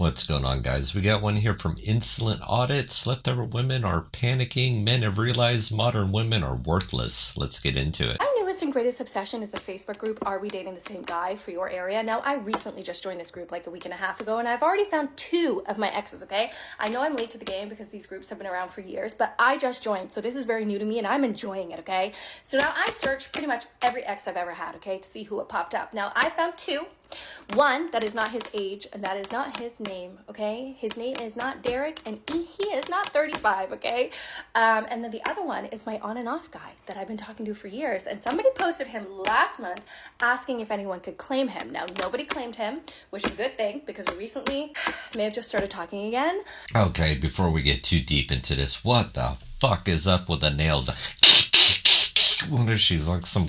What's going on, guys? We got one here from Insolent Audits. Leftover women are panicking. Men have realized modern women are worthless. Let's get into it. My newest and greatest obsession is the Facebook group, Are We Dating the Same Guy, for your area. Now, I recently just joined this group like a week and a half ago, and I've already found 2 of my exes, okay? I know I'm late to the game because these groups have been around for years, but I just joined, so this is very new to me, and I'm enjoying it, okay? So now I searched pretty much every ex I've ever had, okay, to see who it popped up. Now, I found 2. One, that is not his age, and that is not his name, okay? His name is not Derek, and he is not 35, okay? And then the other one is my on and off guy that I've been talking to for years, and somebody posted him last month asking if anyone could claim him. Now, nobody claimed him, which is a good thing, because we recently may have just started talking again. Okay, before we get too deep into this, what the fuck is up with the nails? What is she, like some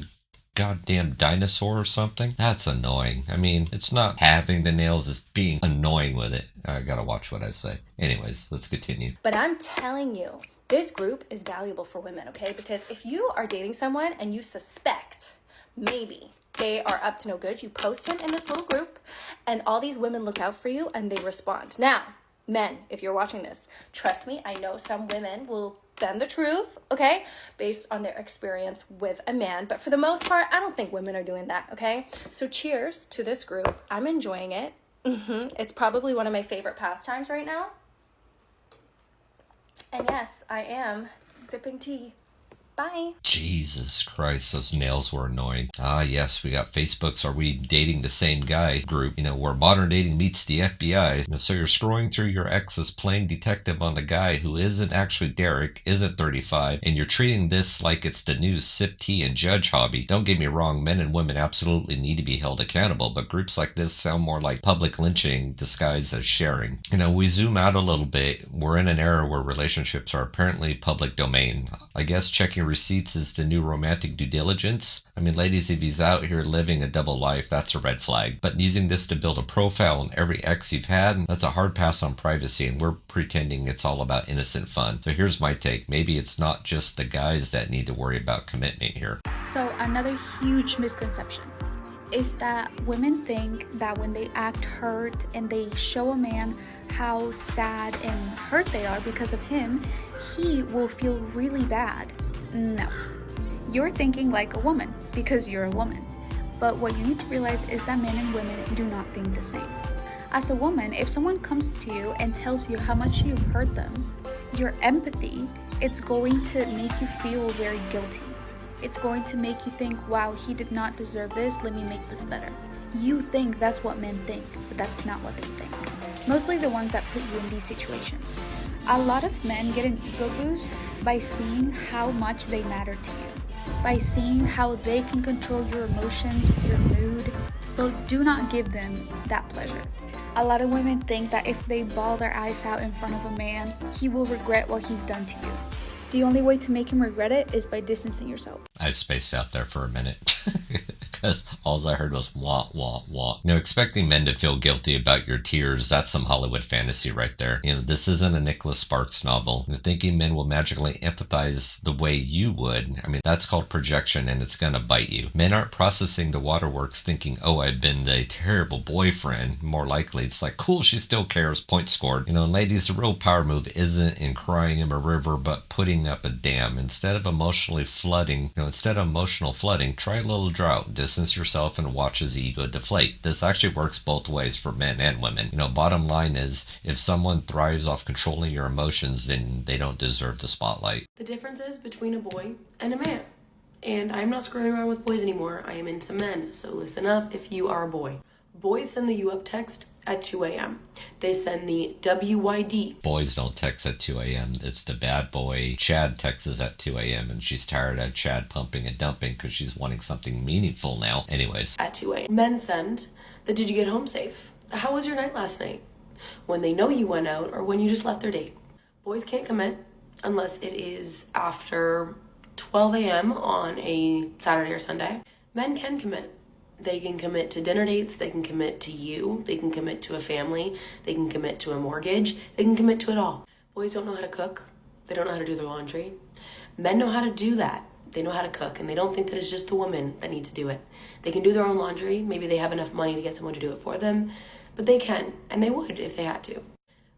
goddamn dinosaur or something? That's annoying. I mean, it's not having the nails, it's being annoying with it. I gotta watch what I say. Anyways, let's continue. But I'm telling you, this group is valuable for women, okay? Because if you are dating someone and you suspect maybe they are up to no good, you post him in this little group and all these women look out for you and they respond. Now, men, if you're watching this, trust me, I know some women will bend the truth, okay, based on their experience with a man, but for the most part, I don't think women are doing that, okay? So cheers to this group. I'm enjoying it. It's probably one of my favorite pastimes right now. And yes, I am sipping tea. Bye. Jesus Christ, those nails were annoying. Ah, yes, we got Facebook's Are We Dating the Same Guy group, where modern dating meets the FBI. So you're scrolling through your exes playing detective on the guy who isn't actually Derek, isn't 35, and you're treating this like it's the new sip tea and judge hobby. Don't get me wrong, men and women absolutely need to be held accountable, but groups like this sound more like public lynching disguised as sharing. We zoom out a little bit. We're in an era where relationships are apparently public domain. I guess checking receipts is the new romantic due diligence. I mean, ladies, if he's out here living a double life, that's a red flag. But using this to build a profile on every ex you've had, that's a hard pass on privacy, and we're pretending it's all about innocent fun. So here's my take. Maybe it's not just the guys that need to worry about commitment here. So another huge misconception is that women think that when they act hurt and they show a man how sad and hurt they are because of him, he will feel really bad. No. You're thinking like a woman because you're a woman. But what you need to realize is that men and women do not think the same. As a woman, if someone comes to you and tells you how much you've hurt them, your empathy, it's going to make you feel very guilty. It's going to make you think, wow, he did not deserve this, let me make this better. You think that's what men think, but that's not what they think. Mostly the ones that put you in these situations. A lot of men get an ego boost by seeing how much they matter to you, by seeing how they can control your emotions, your mood, so do not give them that pleasure. A lot of women think that if they bawl their eyes out in front of a man, he will regret what he's done to you. The only way to make him regret it is by distancing yourself. I spaced out there for a minute. Because all I heard was wah, wah, wah. Expecting men to feel guilty about your tears, that's some Hollywood fantasy right there. This isn't a Nicholas Sparks novel. Thinking men will magically empathize the way you would, that's called projection, and it's gonna bite you. Men aren't processing the waterworks thinking, oh, I've been the terrible boyfriend. More likely, it's like, cool, she still cares, point scored. Ladies, the real power move isn't in crying him a river, but putting up a dam. Instead of emotional flooding, try a little drought. Distance yourself and watch his ego deflate. This actually works both ways for men and women. Bottom line is, if someone thrives off controlling your emotions, then they don't deserve the spotlight. The difference is between a boy and a man. And I'm not screwing around with boys anymore. I am into men. So listen up if you are a boy. Boys send the you up text at 2 a.m. They send the WYD. Boys don't text at 2 a.m. It's the bad boy. Chad texts at 2 a.m. and she's tired of Chad pumping and dumping because she's wanting something meaningful now. Anyways. At 2 a.m. Men send the did you get home safe? How was your night last night? When they know you went out or when you just left their date. Boys can't commit unless it is after 12 a.m. on a Saturday or Sunday. Men can commit. They can commit to dinner dates, they can commit to you, they can commit to a family, they can commit to a mortgage, they can commit to it all. Boys don't know how to cook, they don't know how to do their laundry. Men know how to do that. They know how to cook, and they don't think that it's just the women that need to do it. They can do their own laundry, maybe they have enough money to get someone to do it for them. But they can, and they would if they had to.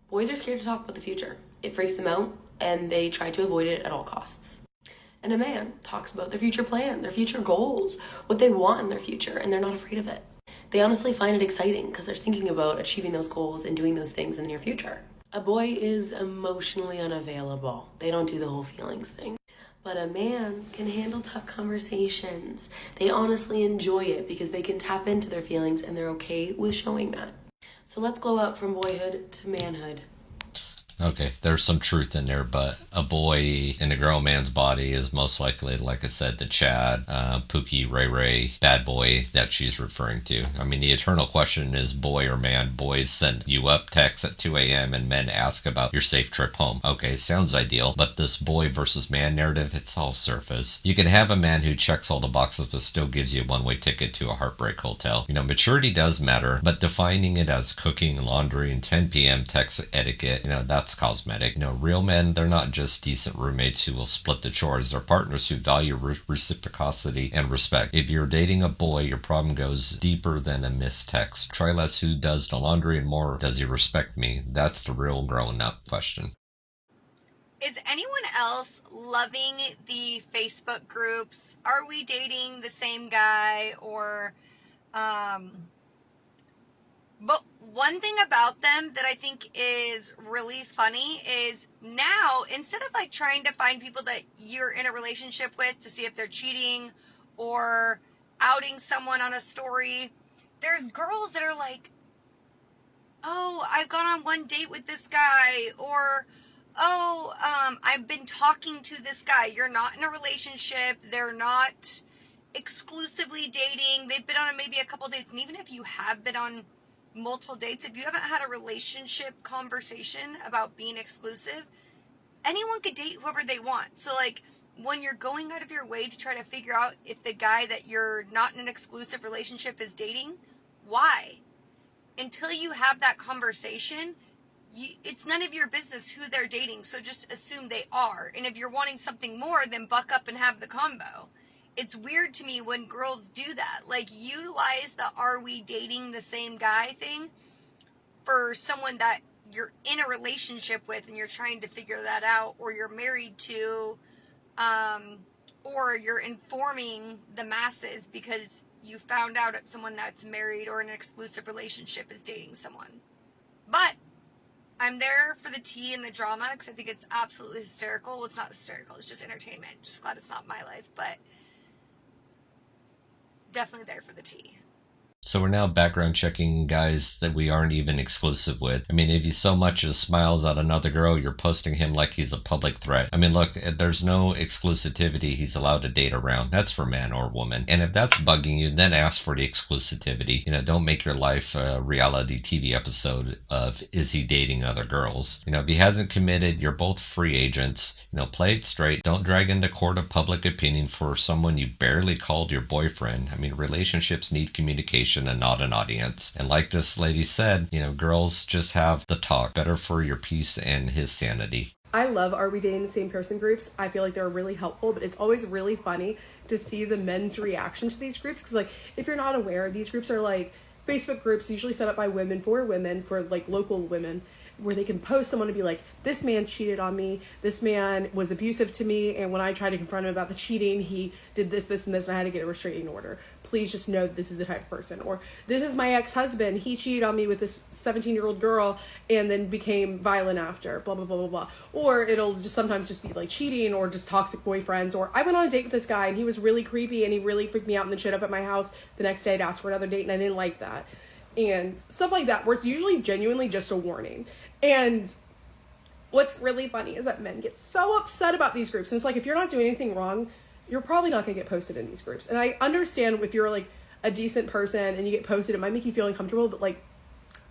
Boys are scared to talk about the future. It freaks them out, and they try to avoid it at all costs. And a man talks about their future plan, their future goals, what they want in their future, and they're not afraid of it. They honestly find it exciting because they're thinking about achieving those goals and doing those things in the near future. A boy is emotionally unavailable. They don't do the whole feelings thing. But a man can handle tough conversations. They honestly enjoy it because they can tap into their feelings and they're okay with showing that. So let's glow up from boyhood to manhood. Okay, there's some truth in there, but a boy in a grown man's body is most likely, like I said, the Chad, Pookie, Ray Ray, bad boy that she's referring to. I mean, the eternal question is boy or man. Boys send you up texts at 2 a.m. and men ask about your safe trip home. Okay, sounds ideal, but this boy versus man narrative, it's all surface. You can have a man who checks all the boxes but still gives you a one-way ticket to a heartbreak hotel. Maturity does matter, but defining it as cooking, laundry, and 10 p.m. text etiquette, that's cosmetic. Real men, they're not just decent roommates who will split the chores. They're partners who value reciprocity and respect. If you're dating a boy, your problem goes deeper than a missed text. Try less who does the laundry and more, does he respect me? That's the real growing up question. Is anyone else loving the Facebook groups? Are we dating the same guy? Or, but one thing about them that I think is really funny is now, instead of like trying to find people that you're in a relationship with to see if they're cheating or outing someone on a story, there's girls that are like, oh, I've gone on one date with this guy, or, oh, I've been talking to this guy. You're not in a relationship. They're not exclusively dating. They've been on maybe a couple dates. And even if you have been on multiple dates, if you haven't had a relationship conversation about being exclusive, anyone could date whoever they want. So like when you're going out of your way to try to figure out if the guy that you're not in an exclusive relationship is dating, why? Until you have that conversation, it's none of your business who they're dating, so just assume they are. And if you're wanting something more, then buck up and have the combo. It's weird to me when girls do that. Like, utilize the "are we dating the same guy" thing for someone that you're in a relationship with and you're trying to figure that out, or you're married to, or you're informing the masses because you found out that someone that's married or in an exclusive relationship is dating someone. But I'm there for the tea and the drama because I think it's absolutely hysterical. Well, it's not hysterical. It's just entertainment. Just glad it's not my life, but definitely there for the tea. So we're now background checking guys that we aren't even exclusive with. I mean, if he so much as smiles at another girl, you're posting him like he's a public threat. I mean, look, there's no exclusivity he's allowed to date around. That's for man or woman. And if that's bugging you, then ask for the exclusivity. Don't make your life a reality TV episode of is he dating other girls. If he hasn't committed, you're both free agents. Play it straight. Don't drag into court of public opinion for someone you barely called your boyfriend. I mean, relationships need communication and not an audience. And like this lady said, girls just have the talk. Better for your peace and his sanity. I love Are We Dating the Same Person groups. I feel like they're really helpful, but it's always really funny to see the men's reaction to these groups. Because if you're not aware, these groups are like Facebook groups usually set up by women, for like local women, where they can post someone to be like, this man cheated on me, this man was abusive to me, and when I tried to confront him about the cheating, he did this, this, and this, and I had to get a restraining order. Please just know this is the type of person. Or, this is my ex-husband, he cheated on me with this 17-year-old girl and then became violent after, blah, blah, blah, blah, blah. Or it'll just sometimes just be like cheating or just toxic boyfriends. Or, I went on a date with this guy and he was really creepy and he really freaked me out and then showed up at my house the next day to ask for another date and I didn't like that. And stuff like that, where it's usually genuinely just a warning. And what's really funny is that men get so upset about these groups. And it's like, if you're not doing anything wrong, you're probably not going to get posted in these groups. And I understand if you're like a decent person and you get posted, it might make you feel uncomfortable. But like,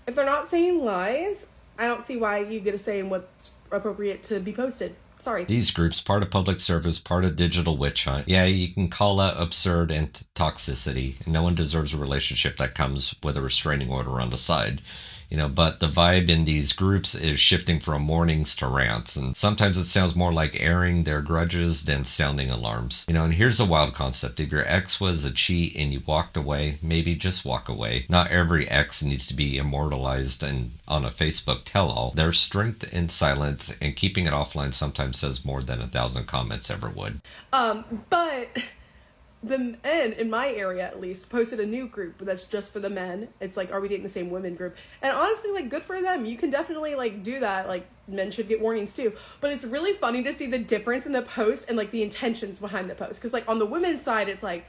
if they're not saying lies, I don't see why you get a say in what's appropriate to be posted. Sorry. These groups, part of public service, part of digital witch hunt. Yeah, you can call that absurd and toxicity. No one deserves a relationship that comes with a restraining order on the side. But the vibe in these groups is shifting from mornings to rants, and sometimes it sounds more like airing their grudges than sounding alarms. And here's a wild concept. If your ex was a cheat and you walked away, maybe just walk away. Not every ex needs to be immortalized and on a Facebook tell-all. There's strength in silence, and keeping it offline sometimes says more than 1,000 comments ever would. But the men in my area, at least, posted a new group that's just for the men. It's like, are we dating the same women group? And honestly, like, good for them. You can definitely like do that. Like, men should get warnings too. But it's really funny to see the difference in the post and like the intentions behind the post. Because like on the women's side, it's like,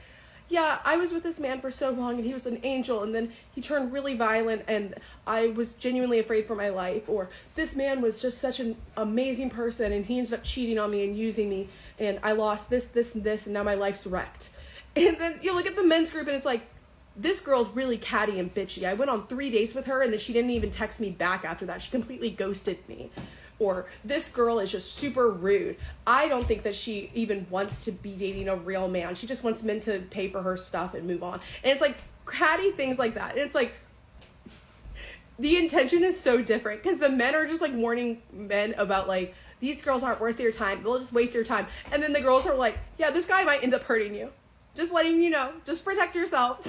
yeah, I was with this man for so long and he was an angel and then he turned really violent and I was genuinely afraid for my life. Or this man was just such an amazing person and he ended up cheating on me and using me and I lost this, this, and this, and now my life's wrecked. And then you look at the men's group and it's like, this girl's really catty and bitchy. I went on 3 dates with her and then she didn't even text me back after that. She completely ghosted me. Or this girl is just super rude. I don't think that she even wants to be dating a real man. She just wants men to pay for her stuff and move on. And it's like catty things like that. And it's like, the intention is so different because the men are just like warning men about like, these girls aren't worth your time. They'll just waste your time. And then the girls are like, yeah, this guy might end up hurting you. Just letting you know. Just protect yourself.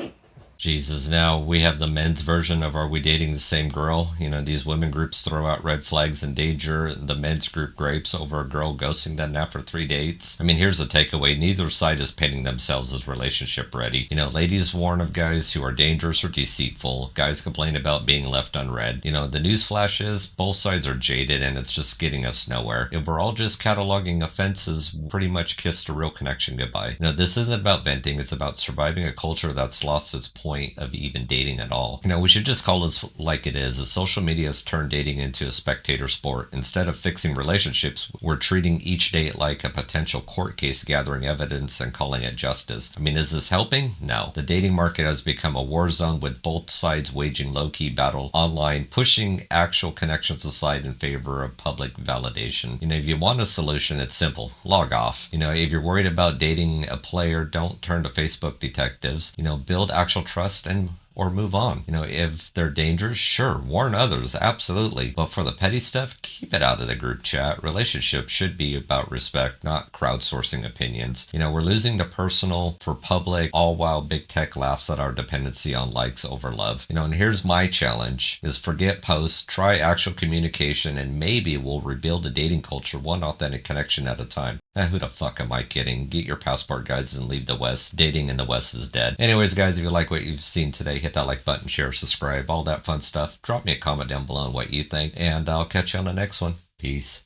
Jesus, now we have the men's version of Are We Dating the Same Girl? These women groups throw out red flags and danger. The men's group gripes over a girl ghosting them after 3 dates. Here's the takeaway. Neither side is painting themselves as relationship ready. Ladies warn of guys who are dangerous or deceitful. Guys complain about being left unread. The news flash is both sides are jaded and it's just getting us nowhere. If we're all just cataloging offenses, we pretty much kissed a real connection goodbye. This isn't about venting. It's about surviving a culture that's lost its point of even dating at all. We should just call this like it is. As social media has turned dating into a spectator sport. Instead of fixing relationships, we're treating each date like a potential court case, gathering evidence and calling it justice. Is this helping? No. The dating market has become a war zone with both sides waging low-key battle online, pushing actual connections aside in favor of public validation. If you want a solution, it's simple. Log off. If you're worried about dating a player, don't turn to Facebook detectives. Build actual trust and or move on. If they're dangerous, sure, warn others, absolutely. But for the petty stuff, keep it out of the group chat. Relationships should be about respect, not crowdsourcing opinions. We're losing the personal for public, all while big tech laughs at our dependency on likes over love. And here's my challenge, is forget posts, try actual communication, and maybe we'll rebuild a dating culture one authentic connection at a time. Who the fuck am I kidding? Get your passport, guys, and leave the West. Dating in the West is dead. Anyways, guys, if you like what you've seen today, hit that like button, share, subscribe, all that fun stuff. Drop me a comment down below on what you think, and I'll catch you on the next one. Peace.